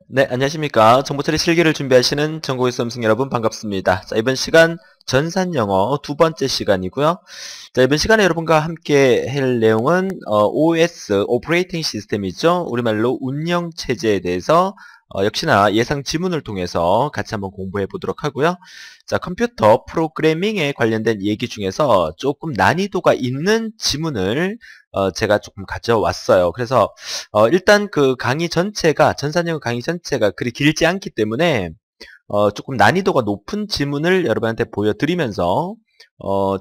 네, 안녕하십니까. 정보처리 실기를 준비하시는 전국의 수험생 여러분 반갑습니다. 자, 이번 시간 전산영어 두 번째 시간이고요. 자, 이번 시간에 여러분과 함께 할 내용은 OS, 오퍼레이팅 시스템이죠. 우리말로 운영체제에 대해서 역시나 예상 지문을 통해서 같이 한번 공부해 보도록 하고요. 자, 컴퓨터 프로그래밍에 관련된 얘기 중에서 조금 난이도가 있는 지문을 제가 조금 가져왔어요. 그래서 일단 그 강의 전체가 전산영어 강의 전체가 그리 길지 않기 때문에 조금 난이도가 높은 지문을 여러분한테 보여드리면서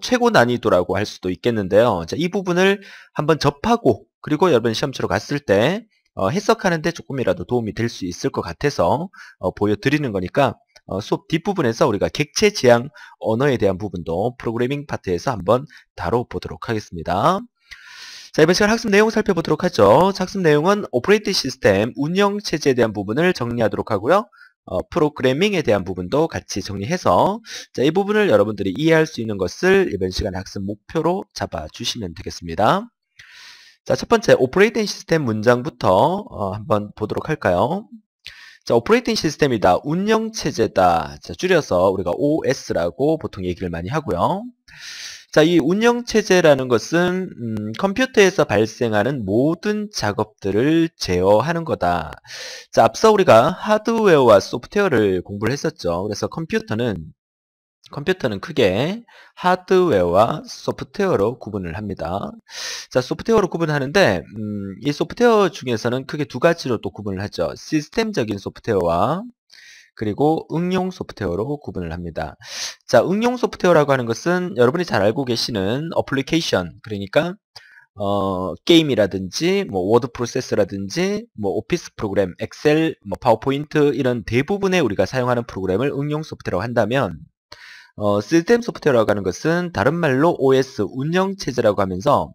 최고 난이도라고 할 수도 있겠는데요. 자, 이 부분을 한번 접하고 그리고 여러분 시험 치러 갔을 때 해석하는데 조금이라도 도움이 될 수 있을 것 같아서 보여드리는 거니까 수업 뒷부분에서 우리가 객체 지향 언어에 대한 부분도 프로그래밍 파트에서 한번 다뤄보도록 하겠습니다. 자, 이번 시간 학습 내용 살펴보도록 하죠. 학습 내용은 오퍼레이팅 시스템, 운영체제에 대한 부분을 정리하도록 하고요. 프로그래밍에 대한 부분도 같이 정리해서 자, 이 부분을 여러분들이 이해할 수 있는 것을 이번 시간에 학습 목표로 잡아주시면 되겠습니다. 자, 첫 번째 오퍼레이팅 시스템 문장부터 한번 보도록 할까요? 자, 오퍼레이팅 시스템이다. 운영체제다. 자, 줄여서 우리가 OS라고 보통 얘기를 많이 하고요. 자, 이 운영체제라는 것은 컴퓨터에서 발생하는 모든 작업들을 제어하는 거다. 자, 앞서 우리가 하드웨어와 소프트웨어를 공부를 했었죠. 그래서 컴퓨터는 크게 하드웨어와 소프트웨어로 구분을 합니다. 자, 소프트웨어로 구분하는데 이 소프트웨어 중에서는 크게 두 가지로 또 구분을 하죠. 시스템적인 소프트웨어와 그리고 응용 소프트웨어로 구분을 합니다. 자, 응용 소프트웨어라고 하는 것은 여러분이 잘 알고 계시는 어플리케이션, 그러니까 게임이라든지 뭐 워드 프로세서라든지 뭐 오피스 프로그램, 엑셀, 뭐 파워포인트 이런 대부분의 우리가 사용하는 프로그램을 응용 소프트웨어라고 한다면 시스템 소프트웨어라고 하는 것은 다른 말로 OS, 운영체제라고 하면서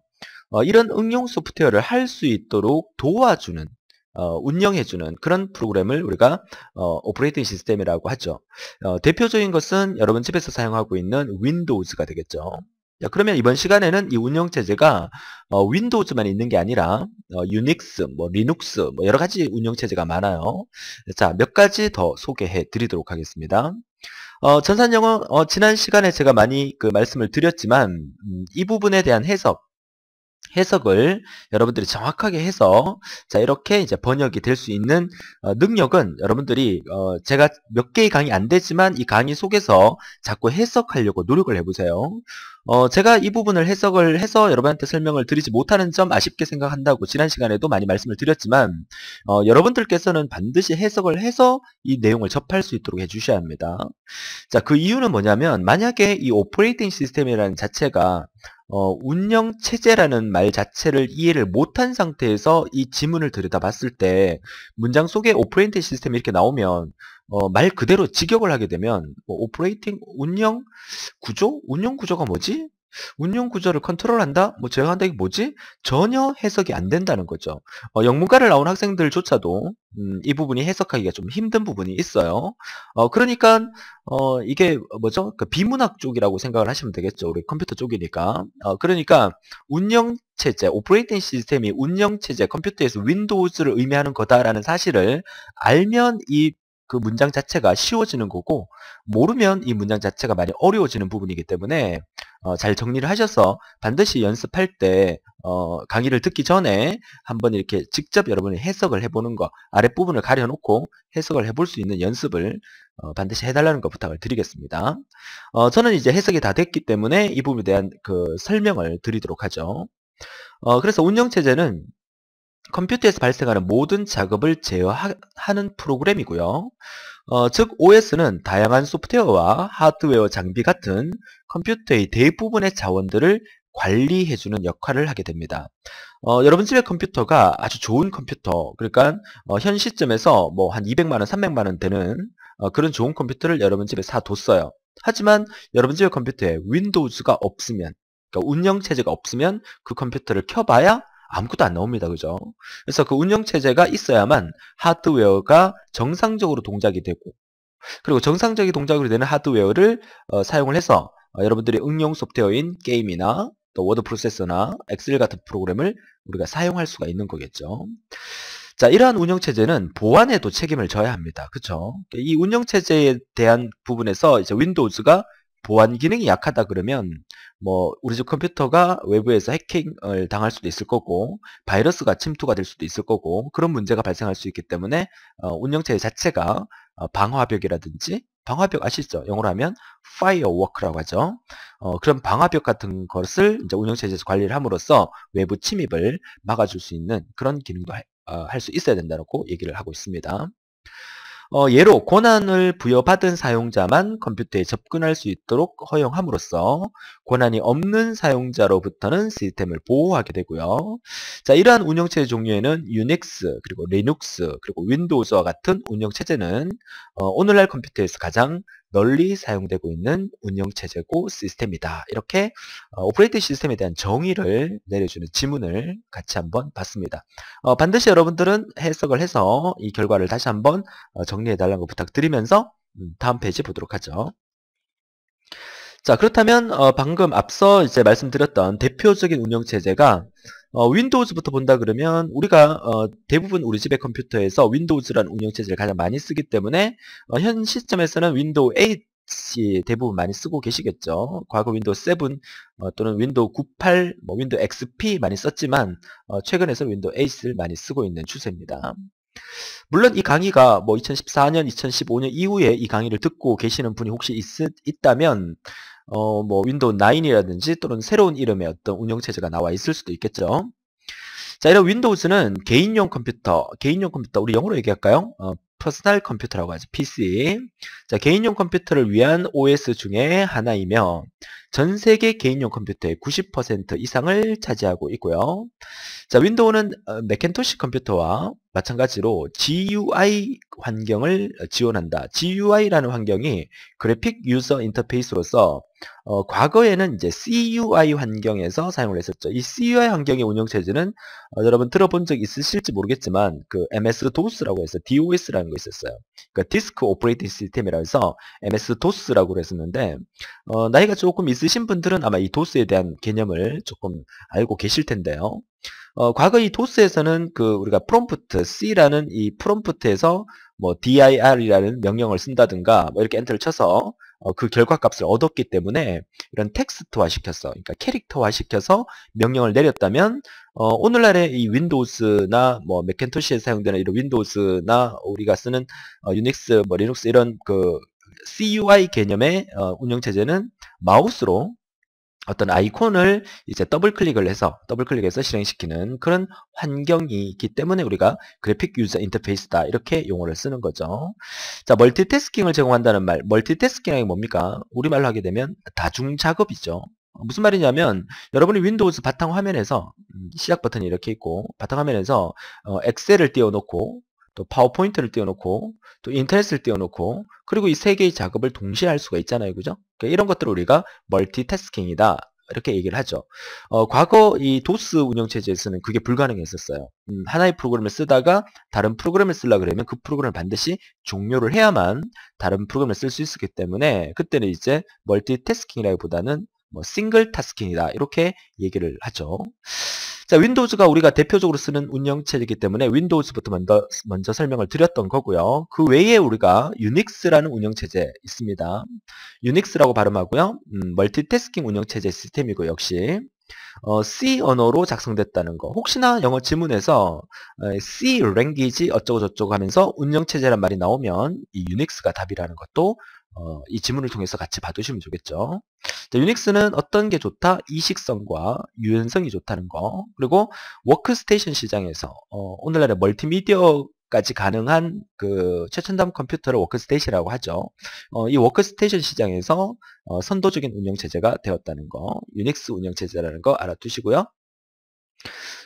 이런 응용 소프트웨어를 할 수 있도록 도와주는 운영해주는 그런 프로그램을 우리가 오퍼레이팅 시스템이라고 하죠. 대표적인 것은 여러분 집에서 사용하고 있는 윈도우즈가 되겠죠. 자, 그러면 이번 시간에는 이 운영체제가 윈도우즈만 있는 게 아니라 유닉스, 뭐 리눅스, 뭐 여러 가지 운영체제가 많아요. 자, 몇 가지 더 소개해 드리도록 하겠습니다. 전산영어 지난 시간에 제가 많이 그 말씀을 드렸지만 이 부분에 대한 해석을 여러분들이 정확하게 해서 자 이렇게 이제 번역이 될 수 있는 능력은 여러분들이 제가 몇 개의 강의 안 되지만 이 강의 속에서 자꾸 해석하려고 노력을 해보세요. 제가 이 부분을 해석을 해서 여러분한테 설명을 드리지 못하는 점 아쉽게 생각한다고 지난 시간에도 많이 말씀을 드렸지만 여러분들께서는 반드시 해석을 해서 이 내용을 접할 수 있도록 해주셔야 합니다. 자, 그 이유는 뭐냐면 만약에 이 오퍼레이팅 시스템이라는 자체가 운영체제라는 말 자체를 이해를 못한 상태에서 이 지문을 들여다봤을 때 문장 속에 오퍼레이팅 시스템이 이렇게 나오면 말 그대로 직역을 하게 되면 오퍼레이팅 운영 구조? 운영 구조가 뭐지? 운영 구조를 컨트롤한다? 뭐 제어한다 이게 뭐지? 전혀 해석이 안 된다는 거죠. 영문과를 나온 학생들조차도 이 부분이 해석하기가 좀 힘든 부분이 있어요. 그러니까 이게 뭐죠? 그 비문학 쪽이라고 생각을 하시면 되겠죠. 우리 컴퓨터 쪽이니까. 그러니까 운영체제, 오퍼레이팅 시스템이 운영체제, 컴퓨터에서 윈도우즈를 의미하는 거다라는 사실을 알면 이 그 문장 자체가 쉬워지는 거고 모르면 이 문장 자체가 많이 어려워지는 부분이기 때문에 잘 정리를 하셔서 반드시 연습할 때 강의를 듣기 전에 한번 이렇게 직접 여러분이 해석을 해보는 거 아랫부분을 가려놓고 해석을 해볼 수 있는 연습을 반드시 해달라는 거 부탁을 드리겠습니다. 저는 이제 해석이 다 됐기 때문에 이 부분에 대한 그 설명을 드리도록 하죠. 그래서 운영체제는 컴퓨터에서 발생하는 모든 작업을 제어하는 프로그램이고요. 즉 OS는 다양한 소프트웨어와 하드웨어 장비 같은 컴퓨터의 대부분의 자원들을 관리해주는 역할을 하게 됩니다. 여러분 집의 컴퓨터가 아주 좋은 컴퓨터, 그러니까 현 시점에서 뭐 한 200만 원, 300만 원 되는 그런 좋은 컴퓨터를 여러분 집에 사뒀어요. 하지만 여러분 집의 컴퓨터에 윈도우즈가 없으면, 그러니까 운영체제가 없으면 그 컴퓨터를 켜봐야 아무것도 안 나옵니다. 그죠? 그래서 그 운영체제가 있어야만 하드웨어가 정상적으로 동작이 되고, 그리고 정상적인 동작으로 되는 하드웨어를 사용을 해서 여러분들이 응용 소프트웨어인 게임이나 또 워드 프로세서나 엑셀 같은 프로그램을 우리가 사용할 수가 있는 거겠죠. 자, 이러한 운영체제는 보안에도 책임을 져야 합니다. 그쵸? 이 운영체제에 대한 부분에서 이제 윈도우즈가 보안 기능이 약하다 그러면 뭐 우리 집 컴퓨터가 외부에서 해킹을 당할 수도 있을 거고 바이러스가 침투가 될 수도 있을 거고 그런 문제가 발생할 수 있기 때문에 운영체제 자체가 방화벽이라든지 방화벽 아시죠? 영어로 하면 firework라고 하죠. 그런 방화벽 같은 것을 이제 운영체제에서 관리를 함으로써 외부 침입을 막아줄 수 있는 그런 기능도 할 수 있어야 된다고 얘기를 하고 있습니다. 예로 권한을 부여받은 사용자만 컴퓨터에 접근할 수 있도록 허용함으로써 권한이 없는 사용자로부터는 시스템을 보호하게 되고요. 자, 이러한 운영체제 종류에는 유닉스, 그리고 리눅스, 그리고 윈도우즈와 같은 운영체제는 오늘날 컴퓨터에서 가장 널리 사용되고 있는 운영체제고 시스템이다. 이렇게 오퍼레이팅 시스템에 대한 정의를 내려주는 지문을 같이 한번 봤습니다. 반드시 여러분들은 해석을 해서 이 결과를 다시 한번 정리해달라는 거 부탁드리면서 다음 페이지 보도록 하죠. 자, 그렇다면 방금 앞서 이제 말씀드렸던 대표적인 운영체제가 윈도우즈부터 본다 그러면 우리가 대부분 우리 집의 컴퓨터에서 윈도우즈라는 운영체제를 가장 많이 쓰기 때문에 현 시점에서는 윈도우 8이 대부분 많이 쓰고 계시겠죠. 과거 윈도우 7 또는 윈도우 98, 뭐 윈도우 XP 많이 썼지만 최근에서 윈도우 8을 많이 쓰고 있는 추세입니다. 물론 이 강의가 뭐 2014년, 2015년 이후에 이 강의를 듣고 계시는 분이 혹시 있다면 뭐 윈도우 9이라든지 또는 새로운 이름의 어떤 운영체제가 나와 있을 수도 있겠죠. 자, 이런 윈도우즈는 개인용 컴퓨터, 우리 영어로 얘기할까요? 퍼스널 컴퓨터라고 하죠. PC. 자, 개인용 컴퓨터를 위한 OS 중에 하나이며 전 세계 개인용 컴퓨터의 90% 이상을 차지하고 있고요. 자, 윈도우는 맥킨토시 컴퓨터와 마찬가지로 GUI 환경을 지원한다. GUI라는 환경이 그래픽 유저 인터페이스로서 과거에는 이제 CUI 환경에서 사용을 했었죠. 이 CUI 환경의 운영체제는 여러분 들어본 적 있으실지 모르겠지만 그 MS-DOS라고 해서 DOS라는 거 있었어요. 그러니까 디스크 오퍼레이팅 시스템이라 해서 MS-DOS라고 그랬었는데 나이가 조금 있으신 분들은 아마 이 DOS에 대한 개념을 조금 알고 계실 텐데요. 과거 이 도스에서는 그 우리가 프롬프트 C라는 이 프롬프트에서 뭐 dir이라는 명령을 쓴다든가 뭐 이렇게 엔터를 쳐서 그 결과값을 얻었기 때문에 이런 텍스트화 시켰어. 그러니까 캐릭터화 시켜서 명령을 내렸다면 오늘날의 이 윈도우스나 뭐 맥킨토시에 사용되는 이런 윈도우스나 우리가 쓰는 유닉스, 뭐 리눅스 이런 그 CUI 개념의 운영체제는 마우스로 어떤 아이콘을 이제 더블클릭해서 실행시키는 그런 환경이 있기 때문에 우리가 그래픽 유저 인터페이스다 이렇게 용어를 쓰는 거죠. 자, 멀티태스킹을 제공한다는 말, 멀티태스킹이 뭡니까? 우리말로 하게 되면 다중작업이죠. 무슨 말이냐면 여러분이 윈도우즈 바탕화면에서 시작 버튼이 이렇게 있고 바탕화면에서 엑셀을 띄워놓고 또 파워포인트를 띄워놓고 또 인터넷을 띄워놓고 그리고 이 세 개의 작업을 동시에 할 수가 있잖아요. 그죠? 그러니까 이런 것들을 우리가 멀티태스킹이다. 이렇게 얘기를 하죠. 과거 이 도스 운영체제에서는 그게 불가능했었어요. 하나의 프로그램을 쓰다가 다른 프로그램을 쓰려고 그러면 그 프로그램을 반드시 종료를 해야만 다른 프로그램을 쓸 수 있었기 때문에 그때는 이제 멀티태스킹이라기보다는 뭐 싱글 타스킹이다. 이렇게 얘기를 하죠. 자, 윈도우즈가 우리가 대표적으로 쓰는 운영체제이기 때문에 윈도우즈부터 먼저 설명을 드렸던 거고요. 그 외에 우리가 유닉스라는 운영체제 있습니다. 유닉스라고 발음하고요. 멀티태스킹 운영체제 시스템이고 역시 C 언어로 작성됐다는 거. 혹시나 영어 지문에서 C 랭귀지 어쩌고저쩌고 하면서 운영체제란 말이 나오면 이 유닉스가 답이라는 것도 이 지문을 통해서 같이 봐두시면 좋겠죠. 자, 유닉스는 어떤 게 좋다? 이식성과 유연성이 좋다는 거. 그리고 워크스테이션 시장에서 오늘날의 멀티미디어까지 가능한 그 최첨단 컴퓨터를 워크스테이션이라고 하죠. 이 워크스테이션 시장에서 선도적인 운영체제가 되었다는 거. 유닉스 운영체제라는 거 알아두시고요.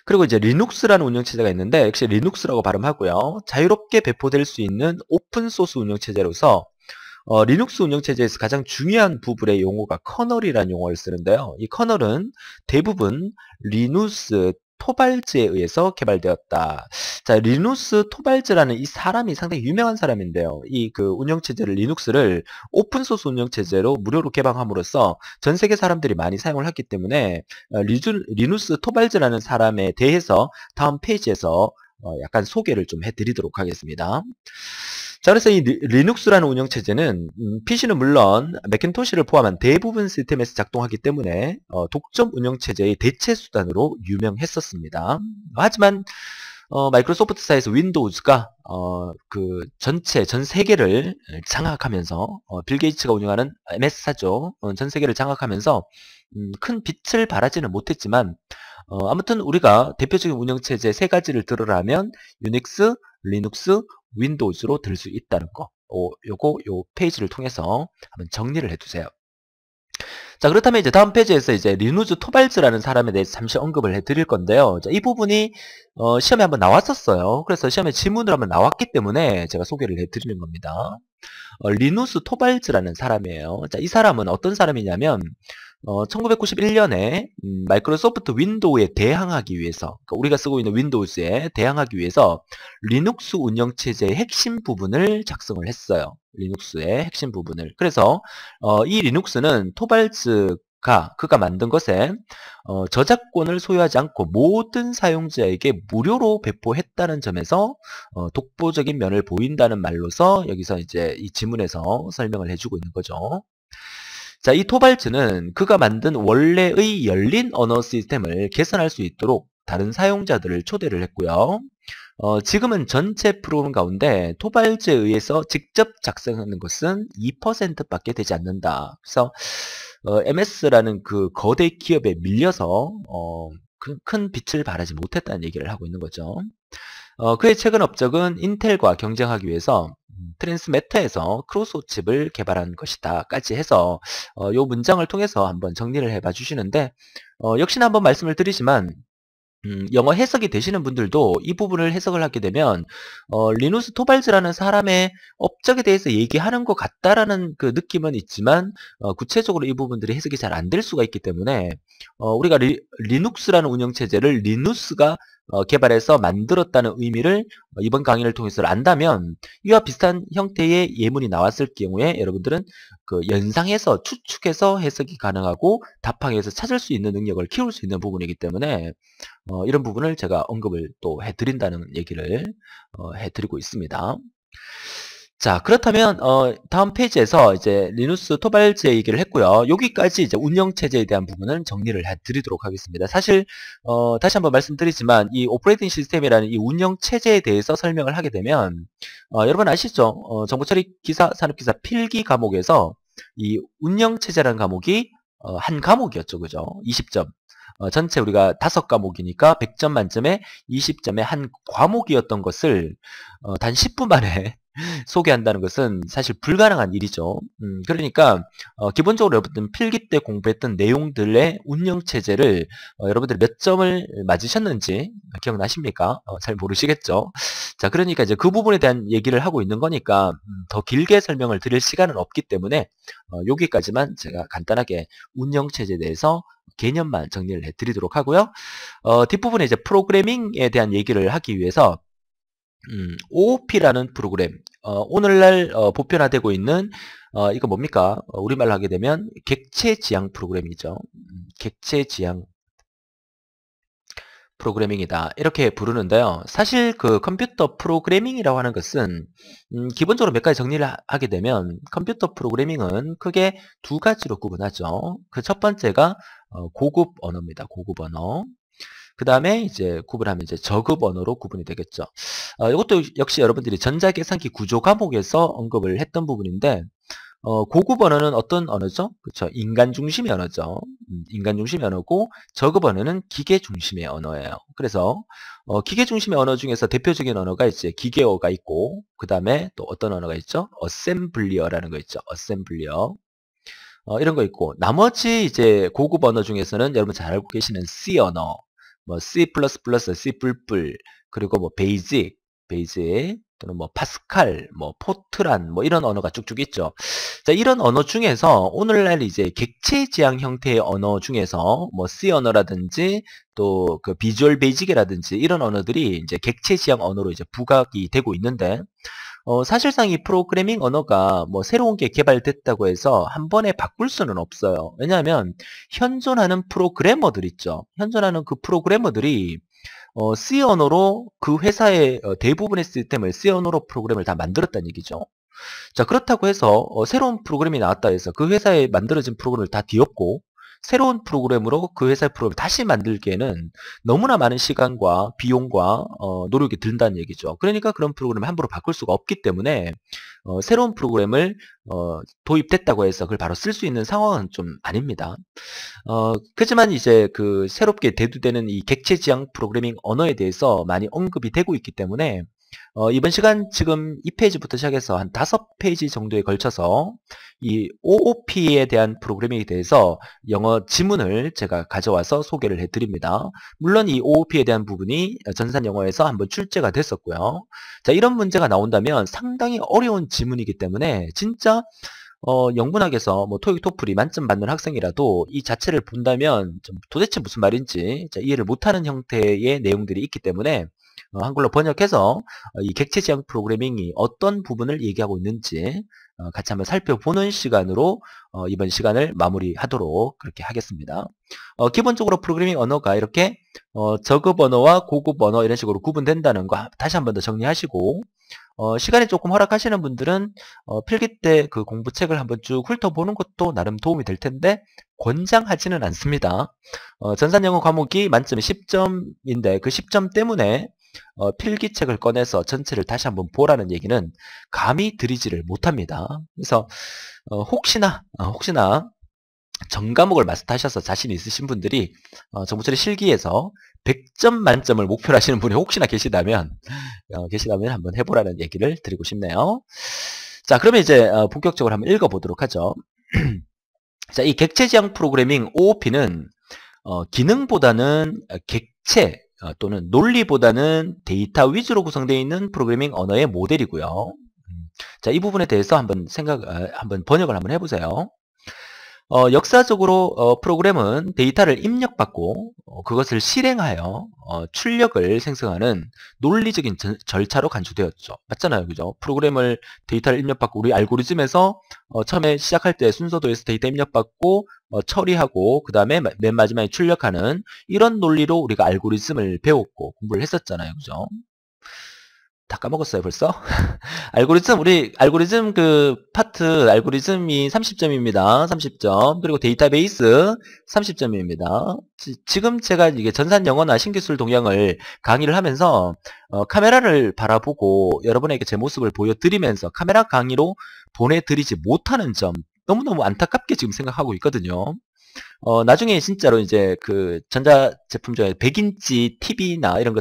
그리고 이제 리눅스라는 운영체제가 있는데 역시 리눅스라고 발음하고요. 자유롭게 배포될 수 있는 오픈소스 운영체제로서 리눅스 운영체제에서 가장 중요한 부분의 용어가 커널이라는 용어를 쓰는데요. 이 커널은 대부분 리누스 토발즈에 의해서 개발되었다. 자, 리누스 토발즈라는 이 사람이 상당히 유명한 사람인데요. 이 그 운영체제를 리눅스를 오픈소스 운영체제로 무료로 개방함으로써 전 세계 사람들이 많이 사용을 했기 때문에 리누스 토발즈라는 사람에 대해서 다음 페이지에서 약간 소개를 좀 해드리도록 하겠습니다. 자, 그래서 이 리눅스라는 운영체제는 PC는 물론 맥킨토시를 포함한 대부분 시스템에서 작동하기 때문에 독점 운영체제의 대체 수단으로 유명했었습니다. 하지만 마이크로소프트사에서 윈도우즈가 전 세계를 장악하면서 빌 게이츠가 운영하는 MS사죠. 전 세계를 장악하면서 큰 빛을 발하지는 못했지만 아무튼 우리가 대표적인 운영체제 세 가지를 들으라면 유닉스, 리눅스, 윈도우즈로 들 수 있다는 거. 요 페이지를 통해서 한번 정리를 해두세요. 자, 그렇다면 이제 다음 페이지에서 이제 리누즈 토발즈라는 사람에 대해서 잠시 언급을 해드릴 건데요. 자, 이 부분이 시험에 한번 나왔었어요. 그래서 시험에 지문으로 한번 나왔기 때문에 제가 소개를 해드리는 겁니다. 리누스 토발즈라는 사람이에요. 자, 이 사람은 어떤 사람이냐면 1991년에 마이크로소프트 윈도우에 대항하기 위해서, 그러니까 우리가 쓰고 있는 윈도우즈에 대항하기 위해서 리눅스 운영체제의 핵심 부분을 작성을 했어요. 리눅스의 핵심 부분을. 그래서 이 리눅스는 그가 만든 것에 저작권을 소유하지 않고 모든 사용자에게 무료로 배포했다는 점에서 독보적인 면을 보인다는 말로서 여기서 이제 이 지문에서 설명을 해주고 있는 거죠. 자, 이 토발츠는 그가 만든 원래의 열린 언어 시스템을 개선할 수 있도록 다른 사용자들을 초대를 했고요. 지금은 전체 프로그램 가운데 토발츠에 의해서 직접 작성하는 것은 2%밖에 되지 않는다. 그래서 MS라는 그 거대 기업에 밀려서 큰 빛을 발하지 못했다는 얘기를 하고 있는 거죠. 그의 최근 업적은 인텔과 경쟁하기 위해서 트랜스매터에서 크로스오 칩을 개발한 것이다까지 해서 이 문장을 통해서 한번 정리를 해봐 주시는데 역시나 한번 말씀을 드리지만 영어 해석이 되시는 분들도 이 부분을 해석을 하게 되면 리누스 토발즈라는 사람의 업적에 대해서 얘기하는 것 같다라는 그 느낌은 있지만 구체적으로 이 부분들이 해석이 잘 안 될 수가 있기 때문에 우리가 리눅스라는 운영체제를 리누스가 개발해서 만들었다는 의미를 이번 강의를 통해서 안다면 이와 비슷한 형태의 예문이 나왔을 경우에 여러분들은 그 연상해서 추측해서 해석이 가능하고 답항에서 찾을 수 있는 능력을 키울 수 있는 부분이기 때문에 이런 부분을 제가 언급을 또 해드린다는 얘기를 해드리고 있습니다. 자, 그렇다면 다음 페이지에서 이제 리누스 토발츠의 얘기를 했고요. 여기까지 이제 운영체제에 대한 부분은 정리를 해드리도록 하겠습니다. 사실 다시 한번 말씀드리지만 이 오퍼레이팅 시스템이라는 이 운영체제에 대해서 설명을 하게 되면 여러분 아시죠? 정보처리 기사, 산업기사 필기 과목에서 이 운영체제라는 과목이 한 과목이었죠. 그죠? 20점. 전체 우리가 5과목이니까 100점 만점에 20점의 한 과목이었던 것을 단 10분 만에 소개한다는 것은 사실 불가능한 일이죠. 그러니까 기본적으로 여러분들 필기 때 공부했던 내용들의 운영체제를 여러분들이 몇 점을 맞으셨는지 기억나십니까? 잘 모르시겠죠. 자, 그러니까 이제 그 부분에 대한 얘기를 하고 있는 거니까 더 길게 설명을 드릴 시간은 없기 때문에 여기까지만 제가 간단하게 운영체제에 대해서 개념만 정리를 해드리도록 하고요. 뒷부분에 이제 프로그래밍에 대한 얘기를 하기 위해서 OOP라는 프로그램, 오늘날 보편화되고 있는 이거 뭡니까? 우리말로 하게 되면 객체 지향 프로그램이죠. 객체 지향 프로그래밍이다. 이렇게 부르는데요. 사실 그 컴퓨터 프로그래밍이라고 하는 것은 기본적으로 몇 가지 정리를 하게 되면 컴퓨터 프로그래밍은 크게 두 가지로 구분하죠. 그 첫 번째가 고급 언어입니다. 고급 언어. 그 다음에 이제 구분하면 이제 저급 언어로 구분이 되겠죠. 이것도 역시 여러분들이 전자계산기 구조 과목에서 언급을 했던 부분인데 고급 언어는 어떤 언어죠? 그렇죠. 인간 중심의 언어죠. 인간 중심의 언어고 저급 언어는 기계 중심의 언어예요. 그래서 기계 중심의 언어 중에서 대표적인 언어가 이제 기계어가 있고 그 다음에 또 어떤 언어가 있죠? 어셈블리어라는 거 있죠. 어셈블리어. 이런 거 있고 나머지 이제 고급 언어 중에서는 여러분 잘 알고 계시는 C 언어, 뭐 C++, C++, 그리고 뭐 베이직 또는 뭐 파스칼, 뭐 포트란 뭐 이런 언어가 쭉쭉 있죠. 자, 이런 언어 중에서 오늘날 이제 객체 지향 형태의 언어 중에서 뭐 C 언어라든지 또 그 비주얼 베이직이라든지 이런 언어들이 이제 객체 지향 언어로 이제 부각이 되고 있는데 사실상 이 프로그래밍 언어가 뭐 새로운 게 개발됐다고 해서 한 번에 바꿀 수는 없어요. 왜냐하면 현존하는 프로그래머들 있죠. 현존하는 그 프로그래머들이 C 언어로 그 회사의 대부분의 시스템을 C 언어로 프로그램을 다 만들었다는 얘기죠. 자, 그렇다고 해서 새로운 프로그램이 나왔다 해서 그 회사에 만들어진 프로그램을 다 뒤엎고 새로운 프로그램으로 그 회사의 프로그램을 다시 만들기에는 너무나 많은 시간과 비용과 노력이 든다는 얘기죠. 그러니까 그런 프로그램을 함부로 바꿀 수가 없기 때문에 새로운 프로그램을 도입됐다고 해서 그걸 바로 쓸 수 있는 상황은 좀 아닙니다. 그렇지만 이제 그 새롭게 대두되는 이 객체 지향 프로그래밍 언어에 대해서 많이 언급이 되고 있기 때문에 이번 시간 지금 2페이지부터 시작해서 한 5페이지 정도에 걸쳐서 이 OOP에 대한 프로그래밍에 대해서 영어 지문을 제가 가져와서 소개를 해드립니다. 물론 이 OOP에 대한 부분이 전산 영어에서 한번 출제가 됐었고요. 자, 이런 문제가 나온다면 상당히 어려운 지문이기 때문에 진짜 영문학에서 뭐 토익 토플이 만점 받는 학생이라도 이 자체를 본다면 좀 도대체 무슨 말인지 이해를 못하는 형태의 내용들이 있기 때문에 한글로 번역해서 이 객체 지향 프로그래밍이 어떤 부분을 얘기하고 있는지 같이 한번 살펴보는 시간으로 이번 시간을 마무리하도록 그렇게 하겠습니다. 기본적으로 프로그래밍 언어가 이렇게 저급 언어와 고급 언어 이런 식으로 구분된다는 거 다시 한번 더 정리하시고 시간이 조금 허락하시는 분들은 필기 때 그 공부책을 한번 쭉 훑어보는 것도 나름 도움이 될 텐데 권장하지는 않습니다. 전산영어 과목이 만점이 10점인데 그 10점 때문에 필기책을 꺼내서 전체를 다시 한번 보라는 얘기는 감히 드리지를 못합니다. 그래서 혹시나 전 과목을 마스터하셔서 자신 있으신 분들이 정보처리 실기에서 100점 만점을 목표로 하시는 분이 혹시나 계시다면 한번 해보라는 얘기를 드리고 싶네요. 자, 그러면 이제 본격적으로 한번 읽어보도록 하죠. 자, 이 객체 지향 프로그래밍 OOP는 기능보다는 객체 또는 논리보다는 데이터 위주로 구성되어 있는 프로그래밍 언어의 모델이고요. 자, 이 부분에 대해서 한번 번역을 한번 해보세요. 역사적으로 프로그램은 데이터를 입력받고 그것을 실행하여 출력을 생성하는 논리적인 절차로 간주되었죠. 맞잖아요, 그죠? 프로그램을 데이터를 입력받고 우리 알고리즘에서 처음에 시작할 때 순서도에서 데이터 입력받고 처리하고 그 다음에 맨 마지막에 출력하는 이런 논리로 우리가 알고리즘을 배웠고 공부를 했었잖아요, 그죠? 다 까먹었어요, 벌써? 우리 알고리즘 그 파트, 알고리즘이 30점입니다. 30점. 그리고 데이터베이스 30점입니다. 지금 제가 이게 전산 영어나 신기술 동향을 강의를 하면서, 카메라를 바라보고 여러분에게 제 모습을 보여드리면서 카메라 강의로 보내드리지 못하는 점, 너무너무 안타깝게 지금 생각하고 있거든요. 나중에 진짜로 이제 그 전자제품 중에 100인치 TV나 이런 거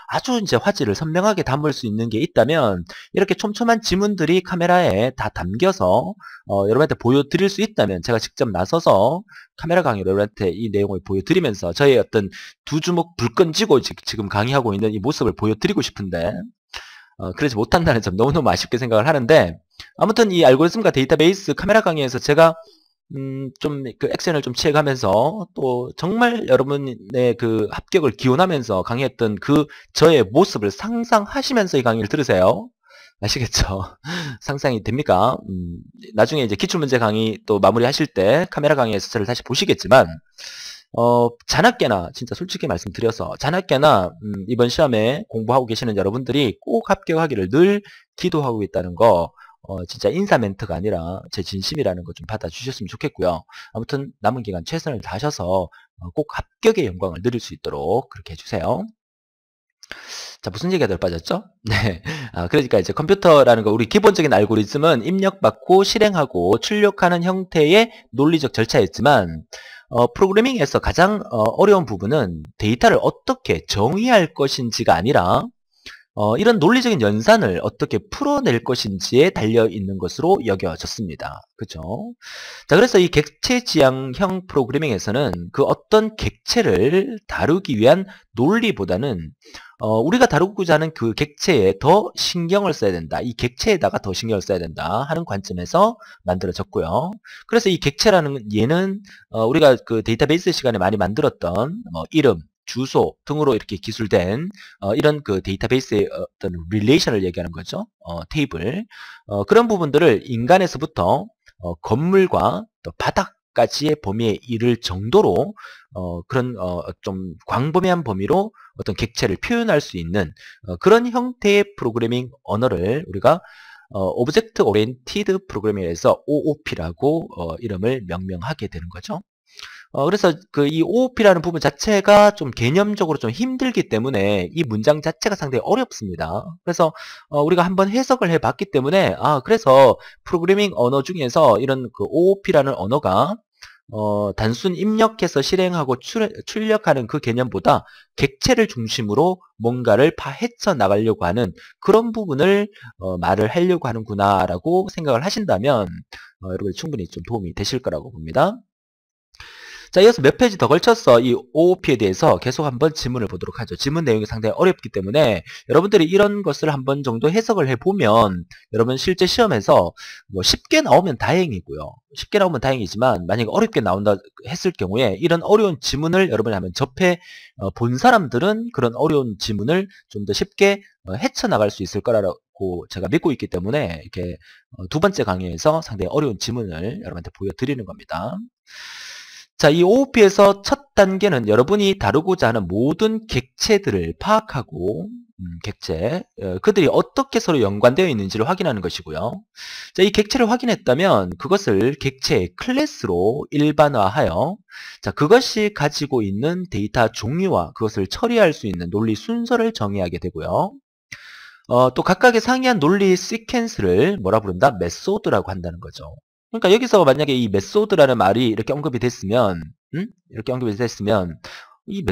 아주 이제 화질을 선명하게 담을 수 있는 게 있다면 이렇게 촘촘한 지문들이 카메라에 다 담겨서 여러분한테 보여드릴 수 있다면 제가 직접 나서서 카메라 강의로 여러분한테 이 내용을 보여드리면서 저의 어떤 두 주먹 불끈 쥐고 지금 강의하고 있는 이 모습을 보여드리고 싶은데 그러지 못한다는 점 너무너무 아쉽게 생각을 하는데 아무튼 이 알고리즘과 데이터베이스 카메라 강의에서 제가 좀 그 액션을 좀 취해가면서 또 정말 여러분의 그 합격을 기원하면서 강의했던 그 저의 모습을 상상하시면서 이 강의를 들으세요. 아시겠죠? 상상이 됩니까? 나중에 이제 기출문제 강의 또 마무리하실 때 카메라 강의에서 저를 다시 보시겠지만 자나깨나 진짜 솔직히 말씀드려서 자나깨나 이번 시험에 공부하고 계시는 여러분들이 꼭 합격하기를 늘 기도하고 있다는 거 진짜 인사 멘트가 아니라 제 진심이라는 거 좀 받아주셨으면 좋겠고요. 아무튼 남은 기간 최선을 다하셔서 꼭 합격의 영광을 누릴 수 있도록 그렇게 해주세요. 자, 무슨 얘기가 늘 빠졌죠? 네. 그러니까 이제 컴퓨터라는 거, 우리 기본적인 알고리즘은 입력받고 실행하고 출력하는 형태의 논리적 절차였지만, 프로그래밍에서 가장 어려운 부분은 데이터를 어떻게 정의할 것인지가 아니라, 이런 논리적인 연산을 어떻게 풀어낼 것인지에 달려있는 것으로 여겨졌습니다. 그죠? 자, 그래서 이 객체 지향형 프로그래밍에서는 그 어떤 객체를 다루기 위한 논리보다는 우리가 다루고자 하는 그 객체에 더 신경을 써야 된다. 이 객체에다가 더 신경을 써야 된다 하는 관점에서 만들어졌고요. 그래서 이 객체라는 얘는 우리가 그 데이터베이스 시간에 많이 만들었던 이름, 주소 등으로 이렇게 기술된 이런 그 데이터베이스의 어떤 릴레이션을 얘기하는 거죠. 테이블. 그런 부분들을 인간에서부터 건물과 또 바닥 가지의 범위에 이를 정도로 그런 좀 광범위한 범위로 어떤 객체를 표현할 수 있는 그런 형태의 프로그래밍 언어를 우리가 오브젝트 오리엔티드 프로그래밍에서 OOP라고 이름을 명명하게 되는 거죠. 그래서 이 OOP라는 부분 자체가 좀 개념적으로 좀 힘들기 때문에 이 문장 자체가 상당히 어렵습니다. 그래서 우리가 한번 해석을 해봤기 때문에 그래서 프로그래밍 언어 중에서 이런 그 OOP라는 언어가 단순 입력해서 실행하고 출력하는 그 개념보다 객체를 중심으로 뭔가를 파헤쳐 나가려고 하는 그런 부분을 말을 하려고 하는구나라고 생각을 하신다면 여러분 충분히 좀 도움이 되실 거라고 봅니다. 자, 이어서 몇 페이지 더 걸쳐서 이 OOP에 대해서 계속 한번 지문을 보도록 하죠. 지문 내용이 상당히 어렵기 때문에 여러분들이 이런 것을 한번 정도 해석을 해보면 여러분 실제 시험에서 뭐 쉽게 나오면 다행이고요. 쉽게 나오면 다행이지만 만약에 어렵게 나온다 했을 경우에 이런 어려운 지문을 여러분이 한번 접해 본 사람들은 그런 어려운 지문을 좀 더 쉽게 헤쳐나갈 수 있을 거라고 제가 믿고 있기 때문에 이렇게 두 번째 강의에서 상당히 어려운 지문을 여러분한테 보여드리는 겁니다. 자, 이 OOP에서 첫 단계는 여러분이 다루고자 하는 모든 객체들을 파악하고 객체, 그들이 어떻게 서로 연관되어 있는지를 확인하는 것이고요. 자, 이 객체를 확인했다면 그것을 객체의 클래스로 일반화하여 자, 그것이 가지고 있는 데이터 종류와 그것을 처리할 수 있는 논리 순서를 정의하게 되고요. 또 각각의 상이한 논리 시퀀스를 뭐라 부른다? 메소드라고 한다는 거죠. 그러니까 여기서 만약에 이 메소드라는 말이 이렇게 언급이 됐으면, 이렇게 언급이 됐으면, 이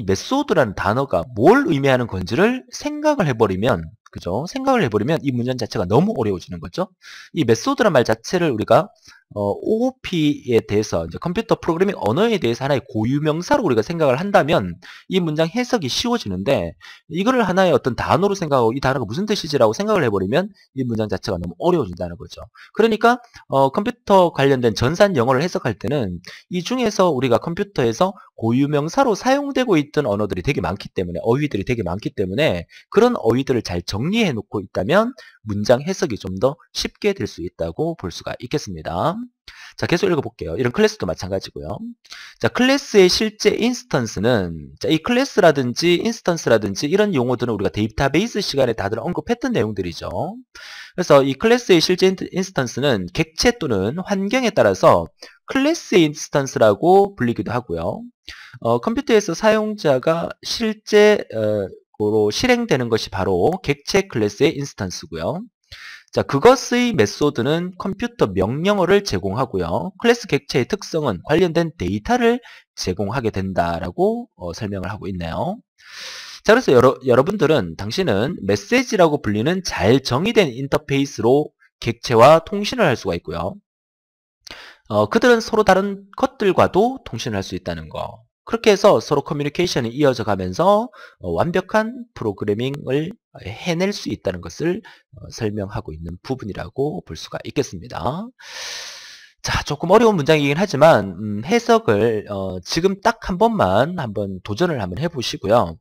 메소드라는 단어가 뭘 의미하는 건지를 생각을 해버리면, 그죠? 생각을 해버리면 이 문장 자체가 너무 어려워지는 거죠. 이 메소드란 말 자체를 우리가 OOP에 대해서 이제 컴퓨터 프로그래밍 언어에 대해서 하나의 고유명사로 우리가 생각을 한다면 이 문장 해석이 쉬워지는데 이거를 하나의 어떤 단어로 생각하고 이 단어가 무슨 뜻이지라고 생각을 해버리면 이 문장 자체가 너무 어려워진다는 거죠. 그러니까 컴퓨터 관련된 전산 영어를 해석할 때는 이 중에서 우리가 컴퓨터에서 고유명사로 사용되고 있던 언어들이 되게 많기 때문에 어휘들이 되게 많기 때문에 그런 어휘들을 잘 정리해 놓고 있다면 문장 해석이 좀 더 쉽게 될 수 있다고 볼 수가 있겠습니다. 자, 계속 읽어볼게요. 이런 클래스도 마찬가지고요. 자, 클래스의 실제 인스턴스는 자, 이 클래스라든지 인스턴스라든지 이런 용어들은 우리가 데이터베이스 시간에 다들 언급했던 내용들이죠. 그래서 이 클래스의 실제 인스턴스는 객체 또는 환경에 따라서 클래스의 인스턴스라고 불리기도 하고요. 컴퓨터에서 사용자가 실제로 실행되는 것이 바로 객체 클래스의 인스턴스고요. 자, 그것의 메소드는 컴퓨터 명령어를 제공하고요. 클래스 객체의 특성은 관련된 데이터를 제공하게 된다라고 설명을 하고 있네요. 자, 그래서 여러분들은 당신은 메시지라고 불리는 잘 정의된 인터페이스로 객체와 통신을 할 수가 있고요. 그들은 서로 다른 것들과도 통신을 할 수 있다는 거. 그렇게 해서 서로 커뮤니케이션이 이어져 가면서 완벽한 프로그래밍을 해낼 수 있다는 것을 설명하고 있는 부분이라고 볼 수가 있겠습니다. 자, 조금 어려운 문장이긴 하지만 해석을 지금 딱 한 번만 한번 도전을 한번 해보시고요.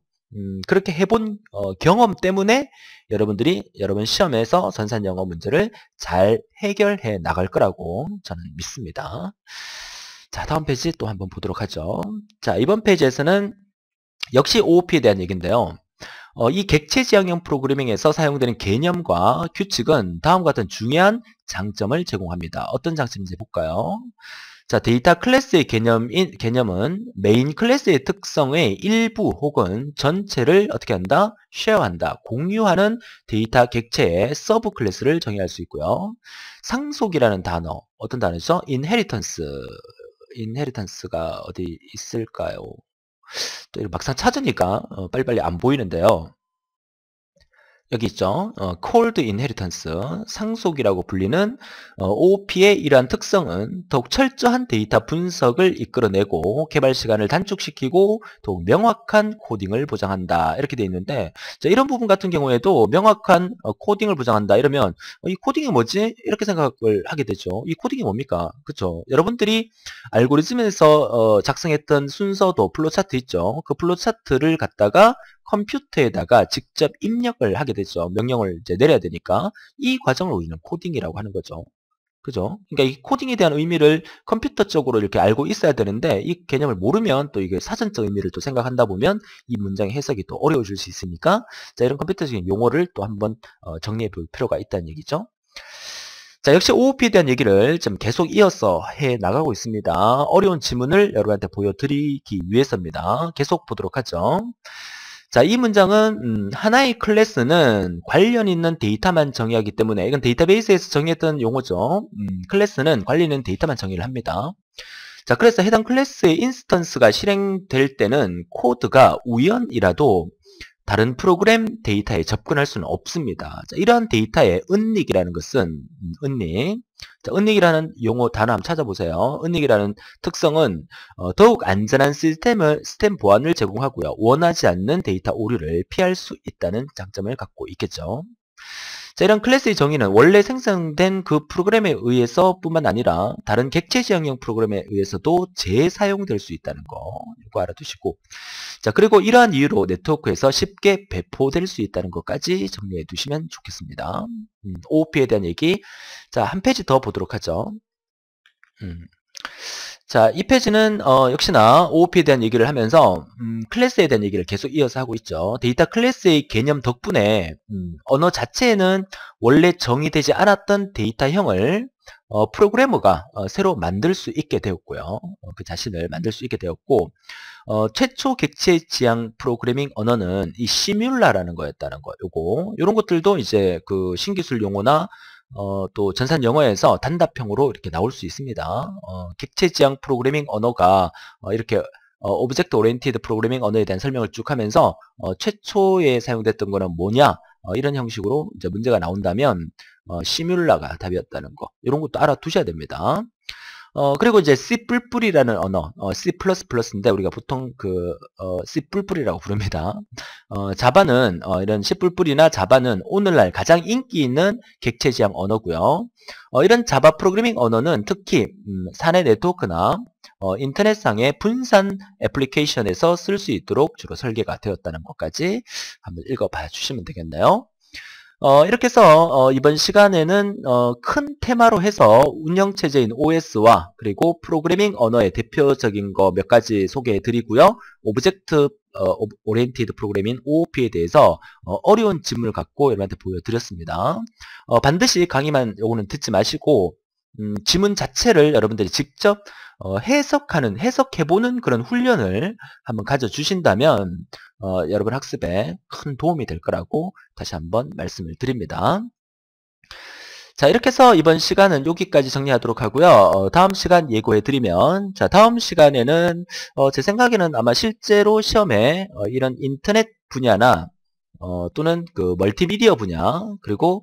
그렇게 해본 경험 때문에 여러분들이 여러분 시험에서 전산 영어 문제를 잘 해결해 나갈 거라고 저는 믿습니다. 자, 다음 페이지 또 한번 보도록 하죠. 자, 이번 페이지에서는 역시 OOP에 대한 얘기인데요. 이 객체 지향형 프로그래밍에서 사용되는 개념과 규칙은 다음과 같은 중요한 장점을 제공합니다. 어떤 장점인지 볼까요? 자, 데이터 클래스의 개념은 메인 클래스의 특성의 일부 혹은 전체를 어떻게 한다? 쉐어한다. 공유하는 데이터 객체의 서브 클래스를 정의할 수 있고요. 상속이라는 단어, 어떤 단어죠? inheritance가 어디 있을까요? 또 막상 찾으니까 빨리빨리 안 보이는데요. 여기 있죠. Cold Inheritance, 상속이라고 불리는 OOP의 이러한 특성은 더욱 철저한 데이터 분석을 이끌어내고 개발 시간을 단축시키고 더욱 명확한 코딩을 보장한다. 이렇게 되어 있는데 자, 이런 부분 같은 경우에도 명확한 코딩을 보장한다. 이러면 이 코딩이 뭐지? 이렇게 생각을 하게 되죠. 이 코딩이 뭡니까? 그렇죠? 여러분들이 알고리즘에서 작성했던 순서도 플로차트 있죠. 그 플로차트를 갖다가 컴퓨터에다가 직접 입력을 하게 되죠. 명령을 이제 내려야 되니까 이 과정을 우리는 코딩이라고 하는 거죠. 그죠? 그러니까 이 코딩에 대한 의미를 컴퓨터적으로 이렇게 알고 있어야 되는데 이 개념을 모르면 또 이게 사전적 의미를 또 생각한다 보면 이 문장의 해석이 또 어려워질 수 있으니까 자, 이런 컴퓨터적인 용어를 또 한번 정리해 볼 필요가 있다는 얘기죠. 자, 역시 OOP에 대한 얘기를 좀 계속 이어서 해 나가고 있습니다. 어려운 지문을 여러분한테 보여드리기 위해서입니다. 계속 보도록 하죠. 자, 이 문장은 하나의 클래스는 관련 있는 데이터만 정의하기 때문에 이건 데이터베이스에서 정의했던 용어죠. 클래스는 관련 있는 데이터만 정의를 합니다. 자, 그래서 해당 클래스의 인스턴스가 실행될 때는 코드가 우연이라도 다른 프로그램 데이터에 접근할 수는 없습니다. 자, 이러한 데이터의 은닉이라는 것은 은닉. 자, 은닉이라는 용어 단어 한번 찾아보세요. 은닉이라는 특성은 더욱 안전한 시스템 보안을 제공하고요. 원하지 않는 데이터 오류를 피할 수 있다는 장점을 갖고 있겠죠. 자, 이런 클래스의 정의는 원래 생성된 그 프로그램에 의해서 뿐만 아니라 다른 객체 지향형 프로그램에 의해서도 재사용될 수 있다는 거 이거 알아두시고, 자, 그리고 이러한 이유로 네트워크에서 쉽게 배포될 수 있다는 것까지 정리해 두시면 좋겠습니다. OOP에 대한 얘기, 자, 한 페이지 더 보도록 하죠. 자, 이 페이지는 역시나 OOP에 대한 얘기를 하면서 클래스에 대한 얘기를 계속 이어서 하고 있죠. 데이터 클래스의 개념 덕분에 언어 자체에는 원래 정의되지 않았던 데이터형을 프로그래머가 새로 만들 수 있게 되었고요. 그 자신을 만들 수 있게 되었고, 최초 객체 지향 프로그래밍 언어는 이 시뮬라라는 거였다는 거. 요런 것들도 이제 그 신기술 용어나 또 전산 영어에서 단답형으로 이렇게 나올 수 있습니다. 객체 지향 프로그래밍 언어가 이렇게 오브젝트 오리엔티드 프로그래밍 언어에 대한 설명을 쭉 하면서 최초에 사용됐던 거는 뭐냐, 이런 형식으로 이제 문제가 나온다면 시뮬라가 답이었다는 거, 이런 것도 알아두셔야 됩니다. 그리고 이제 C++이라는 언어, C++인데 우리가 보통 C++이라고 부릅니다. 자바는 이런 C++이나 자바는 오늘날 가장 인기 있는 객체 지향 언어고요. 이런 자바 프로그래밍 언어는 특히 사내 네트워크나 인터넷상의 분산 애플리케이션에서 쓸 수 있도록 주로 설계가 되었다는 것까지 한번 읽어봐 주시면 되겠네요. 이렇게 해서 이번 시간에는 큰 테마로 해서 운영체제인 OS와 그리고 프로그래밍 언어의 대표적인 거 몇 가지 소개해 드리고요. 오브젝트 오리엔티드 프로그래밍 OOP에 대해서 어려운 지문을 갖고 여러분한테 보여드렸습니다. 반드시 강의만 요거는 듣지 마시고 지문 자체를 여러분들이 직접 해석해보는 그런 훈련을 한번 가져주신다면 여러분 학습에 큰 도움이 될 거라고 다시 한번 말씀을 드립니다. 자, 이렇게 해서 이번 시간은 여기까지 정리하도록 하고요. 다음 시간 예고해드리면, 자, 다음 시간에는 제 생각에는 아마 실제로 시험에 이런 인터넷 분야나 또는 그 멀티미디어 분야, 그리고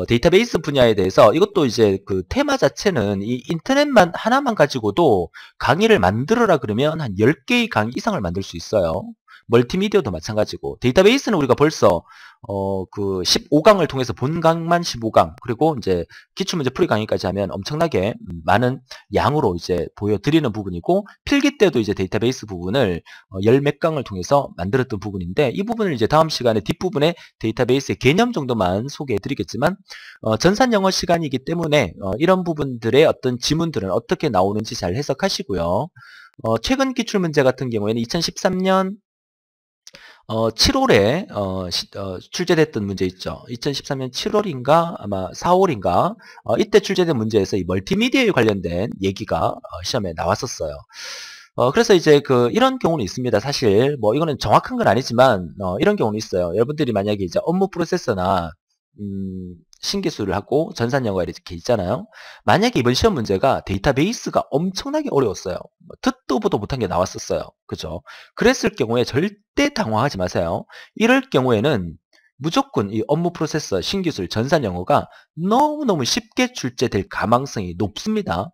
데이터베이스 분야에 대해서, 이것도 이제 그 테마 자체는 이 인터넷만 하나만 가지고도 강의를 만들어라 그러면 한 10개의 강의 이상을 만들 수 있어요. 멀티미디어도 마찬가지고, 데이터베이스는 우리가 벌써 그 15강을 통해서 본강만 15강, 그리고 이제 기출문제 풀이 강의까지 하면 엄청나게 많은 양으로 이제 보여드리는 부분이고, 필기 때도 이제 데이터베이스 부분을 열 몇 강을 통해서 만들었던 부분인데, 이 부분을 이제 다음 시간에 뒷부분에 데이터베이스의 개념 정도만 소개해 드리겠지만, 전산 영어 시간이기 때문에 이런 부분들의 어떤 지문들은 어떻게 나오는지 잘 해석하시고요. 최근 기출문제 같은 경우에는 2013년 7월에 출제됐던 문제 있죠. 2013년 7월인가 아마 4월인가 이때 출제된 문제에서 이 멀티미디어에 관련된 얘기가 시험에 나왔었어요. 그래서 이제 이런 경우는 있습니다. 사실 뭐 이거는 정확한 건 아니지만 이런 경우는 있어요. 여러분들이 만약에 이제 업무 프로세서나 신기술을 하고 전산 영어가 이렇게 있잖아요. 만약에 이번 시험 문제가 데이터베이스가 엄청나게 어려웠어요. 듣도 보도 못한 게 나왔었어요. 그죠? 그랬을 경우에 절대 당황하지 마세요. 이럴 경우에는 무조건 이 업무 프로세서, 신기술, 전산 영어가 너무너무 쉽게 출제될 가망성이 높습니다.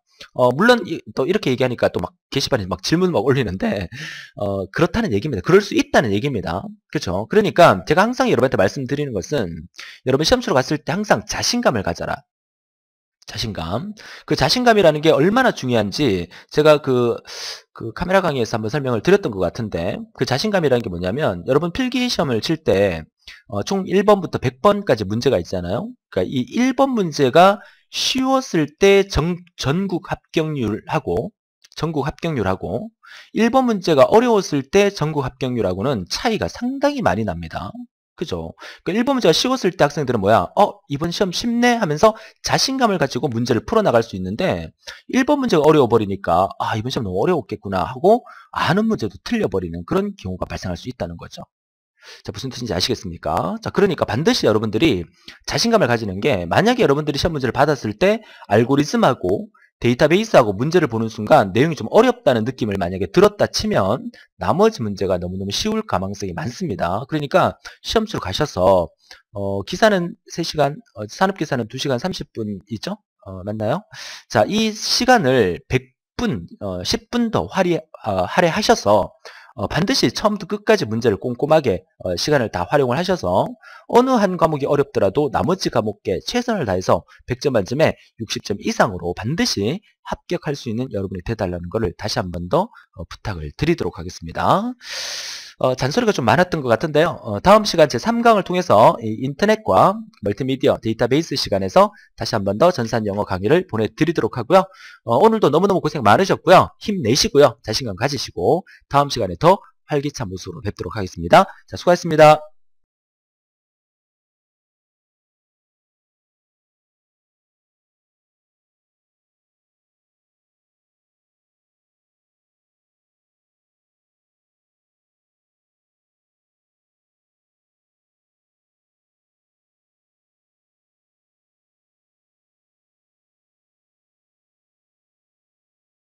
물론 또 이렇게 얘기하니까 또 막 게시판에 막 질문 막 올리는데 그렇다는 얘기입니다. 그럴 수 있다는 얘기입니다. 그렇죠? 그러니까 제가 항상 여러분한테 말씀드리는 것은 여러분 시험 치러 갔을 때 항상 자신감을 가져라. 자신감. 그 자신감이라는 게 얼마나 중요한지 제가 그 카메라 강의에서 한번 설명을 드렸던 것 같은데, 그 자신감이라는 게 뭐냐면 여러분 필기 시험을 칠 때 총 1번부터 100번까지 문제가 있잖아요. 그러니까 이 1번 문제가 쉬웠을 때 전국 합격률하고 1번 문제가 어려웠을 때 전국 합격률하고는 차이가 상당히 많이 납니다. 그죠? 그러니까 1번 문제가 쉬웠을 때 학생들은 뭐야? 이번 시험 쉽네 하면서 자신감을 가지고 문제를 풀어나갈 수 있는데 1번 문제가 어려워버리니까 이번 시험 너무 어려웠겠구나 하고 아는 문제도 틀려버리는 그런 경우가 발생할 수 있다는 거죠. 자, 무슨 뜻인지 아시겠습니까? 자, 그러니까 반드시 여러분들이 자신감을 가지는 게 만약에 여러분들이 시험 문제를 받았을 때 알고리즘하고 데이터베이스하고 문제를 보는 순간 내용이 좀 어렵다는 느낌을 만약에 들었다 치면 나머지 문제가 너무너무 쉬울 가능성이 많습니다. 그러니까 시험치로 가셔서 기사는 3시간, 산업기사는 2시간 30분이죠? 맞나요? 자, 이 시간을 100분, 10분 더 할애하셔서 반드시 처음부터 끝까지 문제를 꼼꼼하게 시간을 다 활용을 하셔서 어느 한 과목이 어렵더라도 나머지 과목에 최선을 다해서 100점 만점에 60점 이상으로 반드시 합격할 수 있는 여러분이 되달라는 것을 다시 한 번 더 부탁을 드리도록 하겠습니다. 잔소리가 좀 많았던 것 같은데요. 다음 시간 제3강을 통해서 이 인터넷과 멀티미디어 데이터베이스 시간에서 다시 한 번 더 전산 영어 강의를 보내드리도록 하고요. 오늘도 너무너무 고생 많으셨고요. 힘내시고요. 자신감 가지시고 다음 시간에 더 활기찬 모습으로 뵙도록 하겠습니다. 자, 수고하셨습니다.